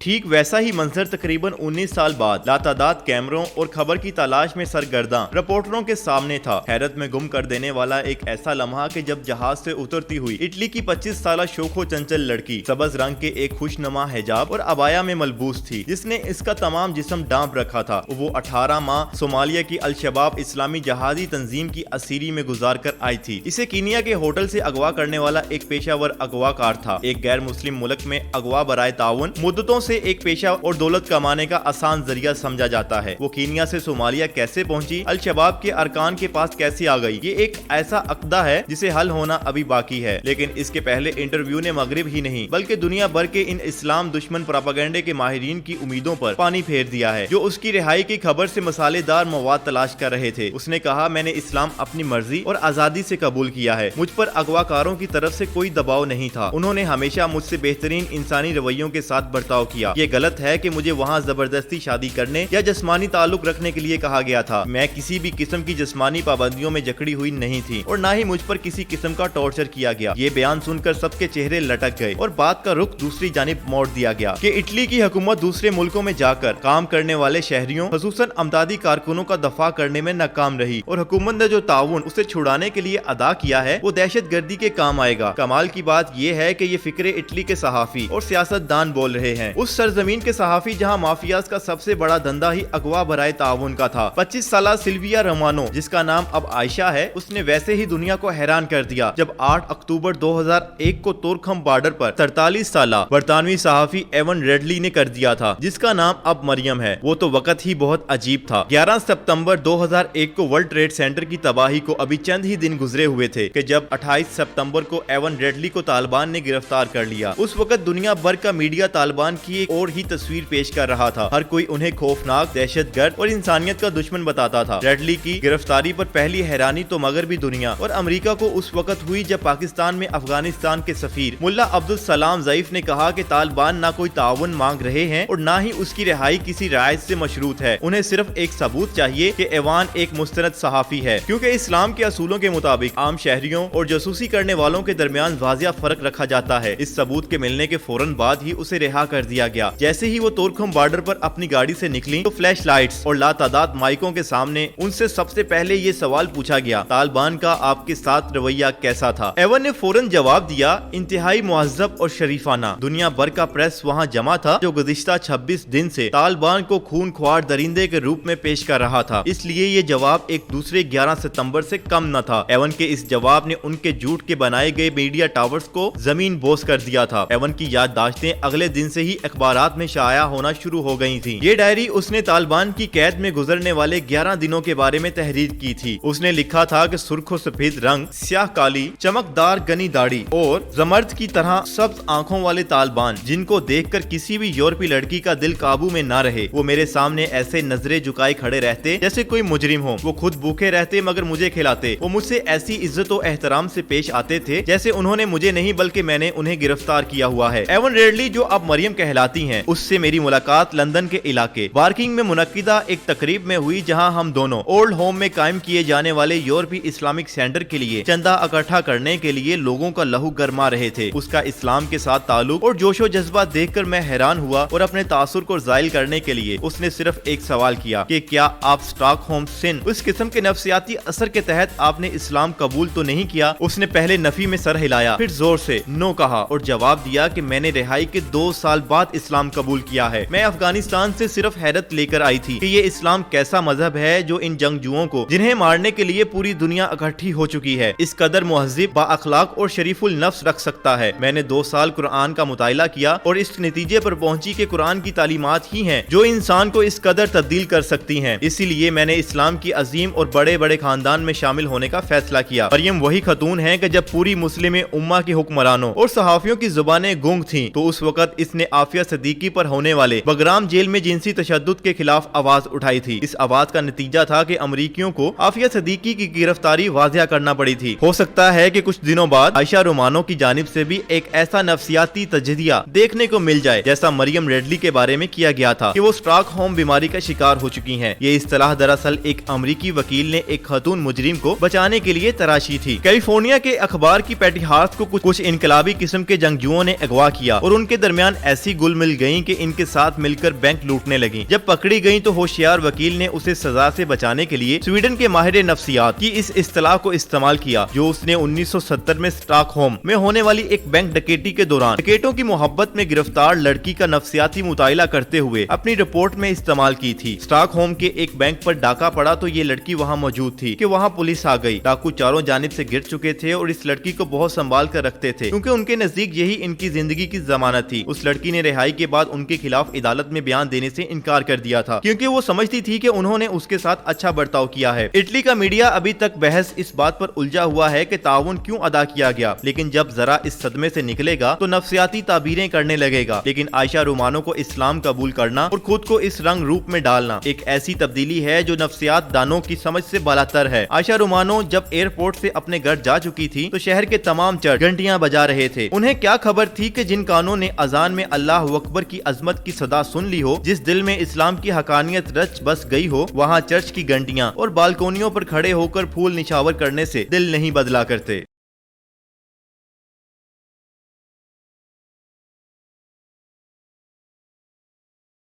ठीक वैसा ही मंजर तकरीबन 19 साल बाद लातादाद कैमरों और खबर की तलाश में सरगर्दा रिपोर्टरों के सामने था। हैरत में गुम कर देने वाला एक ऐसा लम्हा कि जब जहाज से उतरती हुई इटली की 25 साल शोखो चंचल लड़की सबज रंग के एक खुशनुमा हिजाब और अबाया में मलबूस थी, जिसने इसका तमाम जिस्म ढांप रखा था। वो 18 माह सोमालिया की अल-शबाब इस्लामी जहादी तंजीम की असीरी में गुजार कर आई थी। इसे कीनिया के होटल से अगवा करने वाला एक पेशावर अगवाकार था। एक गैर मुस्लिम मुल्क में अगवा बराए ताउन मुद्दतों से एक पेशा और दौलत कमाने का आसान जरिया समझा जाता है। वो कीनिया से सोमालिया कैसे पहुंची, अल-शबाब के अरकान के पास कैसे आ गई, ये एक ऐसा अक़दा है जिसे हल होना अभी बाकी है। लेकिन इसके पहले इंटरव्यू ने मगरिब ही नहीं बल्कि दुनिया भर के इन इस्लाम दुश्मन प्रोपेगेंडे के माहिरीन की उम्मीदों पर पानी फेर दिया है, जो उसकी रिहाई की खबर से मसालेदार मवाद तलाश कर रहे थे। उसने कहा, मैंने इस्लाम अपनी मर्जी और आजादी से कबूल किया है। मुझ पर अगवाकारों की तरफ से कोई दबाव नहीं था। उन्होंने हमेशा मुझसे बेहतरीन इंसानी रवैयों के साथ बर्ताव किया। ये गलत है कि मुझे वहाँ जबरदस्ती शादी करने या जिस्मानी ताल्लुक रखने के लिए कहा गया था। मैं किसी भी किस्म की जिस्मानी पाबंदियों में जकड़ी हुई नहीं थी और न ही मुझ पर किसी किस्म का टॉर्चर किया गया। ये बयान सुनकर सबके चेहरे लटक गए और बात का रुख दूसरी जानिब मोड़ दिया गया कि इटली की हुकूमत दूसरे मुल्कों में जाकर काम करने वाले शहरियों खुसूसन अमदादी कारकुनों का दफा करने में नाकाम रही और हुकूमत ने जो ताउन उसे छुड़ाने के लिए अदा किया है वो दहशत गर्दी के काम आएगा। कमाल की बात ये है कि ये फिक्रे इटली के सहाफी और सियासतदान बोल रहे हैं, उस सरजमीन के सहाफी जहाँ माफियाज का सबसे बड़ा धंधा ही अगवा बराए ताउन का था। 25 साल सिल्विया रोमानो, जिसका नाम अब आयशा है, उसने वैसे ही दुनिया को हैरान कर दिया जब 8 अक्टूबर 2001 को तोरखम बॉर्डर पर 43 साल बरतानवी सहाफी एवन रेडली ने कर दिया था, जिसका नाम अब मरियम है। वो तो वक्त ही बहुत अजीब था। 11 सितंबर 2001 को वर्ल्ड ट्रेड सेंटर की तबाही को अभी चंद ही दिन गुजरे हुए थे कि जब 28 सितंबर को एवन रेडली को तालिबान ने गिरफ्तार कर लिया। उस वक्त दुनिया भर का मीडिया तालिबान की एक और ही तस्वीर पेश कर रहा था। हर कोई उन्हें खौफनाक, दहशतगर्द और इंसानियत का दुश्मन बताता था। रेडली की गिरफ्तारी पर पहली हैरानी तो मगरबी दुनिया और अमेरिका को उस वक्त हुई जब पाकिस्तान में अफगानिस्तान के सफीर मुल्ला अब्दुल सलाम ज़ईफ ने कहा कि तालिबान ना कोई ताउन मांग रहे हैं और ना ही उसकी रिहाई किसी राय से मशरूत है। उन्हें सिर्फ एक सबूत चाहिए कि एवान एक मुस्तनद सहाफी है, क्योंकि इस्लाम के असूलों के मुताबिक आम शहरियों और जासूसी करने वालों के दरमियान वाजिया फर्क रखा जाता है। इस सबूत के मिलने के फौरन बाद ही उसे रिहा कर दिया गया। जैसे ही वो तोरखम बॉर्डर पर अपनी गाड़ी से निकली तो फ्लैश लाइट्स और लातादाद माइकों के सामने उनसे सबसे पहले ये सवाल पूछा गया, तालिबान का आपके साथ रवैया कैसा था? एवन ने फौरन जवाब दिया, इंतहाई मुहज्जब और शरीफाना। दुनिया भर का प्रेस वहाँ जमा था जो गुज़िश्ता 26 दिन से तालिबान को खून ख्वार दरिंदे के रूप में पेश कर रहा था, इसलिए ये जवाब एक दूसरे 11 सितंबर से कम न था। एवन के इस जवाब ने उनके झूठ के बनाए गए मीडिया टावर्स को जमीन बोस कर दिया था। एवन की याददाश्तें अगले दिन से ही अखबारात में शाया होना शुरू हो गई थी। ये डायरी उसने तालिबान की कैद में गुजरने वाले 11 दिनों के बारे में तहरीर की थी। उसने लिखा था कि सुर्ख सफेद रंग, स्याह काली चमकदार गनी दाढ़ी और जमर्द की तरह सब्ज आंखों वाले तालिबान, जिनको देखकर किसी भी यूरोपीय लड़की का दिल काबू में ना रहे। वो मेरे सामने ऐसे नजरें झुकाए खड़े रहते जैसे कोई मुजरिम हो। वो खुद भूखे रहते मगर मुझे खिलाते। वो मुझसे ऐसी इज्जत और एहतराम से पेश आते थे जैसे उन्होंने मुझे नहीं बल्कि मैंने उन्हें गिरफ्तार किया हुआ है। एवन रेडली, जो अब मरियम कहलाती हैं, उससे मेरी मुलाकात लंदन के इलाके बार्किंग में मुनक्किदा एक तकरीब में हुई, जहां हम दोनों ओल्ड होम में कायम किए जाने वाले यूरोपीय इस्लामिक सेंटर के लिए चंदा इकट्ठा करने के लिए लोगों का लहू गरमा रहे थे। उसका इस्लाम के साथ ताल्लुक और जोशो जज्बा देखकर मैं हैरान हुआ और अपने तासुर को जाहिर करने के लिए उसने सिर्फ एक सवाल किया कि क्या आप स्टॉकहोम सिंड्रोम, उस किस्म के नफ्सियाती असर के तहत आपने इस्लाम कबूल तो नहीं किया? उसने पहले नफी में सर हिलाया, फिर जोर से नो कहा और जवाब दिया कि मैंने रिहाई के 2 साल बाद इस्लाम कबूल किया है। मैं अफगानिस्तान से सिर्फ हैरत लेकर आई थी कि ये इस्लाम कैसा मजहब है जो इन जंगजुओं को, जिन्हें मारने के लिए पूरी दुनिया इकट्ठी हो चुकी है, इस कदर मुहज्जिब, बाअखलाक और शरीफुल नफ्स रख सकता है। मैंने 2 साल कुरान का मुताला किया और इस नतीजे पर पहुंची कि कुरान की तालीमात ही हैं जो इंसान को इस कदर तब्दील कर सकती हैं। इसीलिए मैंने इस्लाम की अजीम और बड़े बड़े खानदान में शामिल होने का फैसला किया। मरियम वही खतून है कि जब पूरी मुस्लिम उम्मा के हुक्मरानों और सहाफियों की जुबानें गुंग थीं, तो उस वक्त इसने आफिया सिद्दीकी पर होने वाले बगराम जेल में जिनसी तशद्दुद के खिलाफ आवाज उठाई थी। इस आवाज का नतीजा था कि अमरीकियों को आफिया सिद्दीकी की गिरफ्तारी वाजिया करना पड़ी थी। हो सकता है कि कुछ दिनों बाद आयशा रोमानो की जानिब से भी एक ऐसा नफ्सियाती तजदिया देखने को मिल जाए जैसा मरियम रेडली के बारे में किया गया था कि वो स्टॉकहोम बीमारी का शिकार हो चुकी हैं। ये इस्तिलाह दरअसल एक अमरीकी वकील ने एक खातून मुजरिम को बचाने के लिए तराशी थी। कैलिफोर्निया के अखबार की पेटी हार्ट को कुछ इनकलाबी किस्म के जंगजुओं ने अगवा किया और उनके दरमियान ऐसी गुल घुल मिल गईं कि इनके साथ मिलकर बैंक लूटने लगीं। जब पकड़ी गईं तो होशियार वकील ने उसे सजा से बचाने के लिए स्वीडन के माहिर नफ्सियात की इस इस्तिलाह को इस्तेमाल किया जो उसने 1970 में स्टॉकहोम में होने वाली एक बैंक डकैती के दौरान डकैतों की मोहब्बत में गिरफ्तार लड़की का नफ्सियाती मुतायला करते हुए अपनी रिपोर्ट में इस्तेमाल की थी। स्टॉकहोम के एक बैंक पर डाका पड़ा तो ये लड़की वहाँ मौजूद थी कि वहाँ पुलिस आ गई। डाकू चारों जानिब से गिर चुके थे और इस लड़की को बहुत संभाल कर रखते थे क्योंकि उनके नजदीक यही इनकी जिंदगी की जमानत थी। उस लड़की ने रिहाई के बाद उनके खिलाफ अदालत में बयान देने से इनकार कर दिया था क्योंकि वो समझती थी कि उन्होंने उसके साथ अच्छा बर्ताव किया है। इटली का मीडिया अभी तक बहस इस बात पर उलझा हुआ है कि ताउन क्यों अदा किया गया, लेकिन जब जरा इस सदमे से निकलेगा तो नफ्सियाती ताबीरें करने लगेगा। लेकिन आयशा रोमानो को इस्लाम कबूल करना और खुद को इस रंग रूप में डालना एक ऐसी तब्दीली है जो नफ्सियात दानों की समझ से बालातर है। आयशा रोमानो जब एयरपोर्ट से अपने घर जा चुकी थी तो शहर के तमाम चर्च घंटियां बजा रहे थे। उन्हें क्या खबर थी कि जिन कानों ने अजान में अल्लाह अकबर की अजमत की सदा सुन ली हो, जिस दिल में इस्लाम की हकानियत रच बस गई हो, वहाँ चर्च की घंटियां और बालकोनियों पर खड़े होकर फूल निछावर करने से दिल नहीं बदला करते।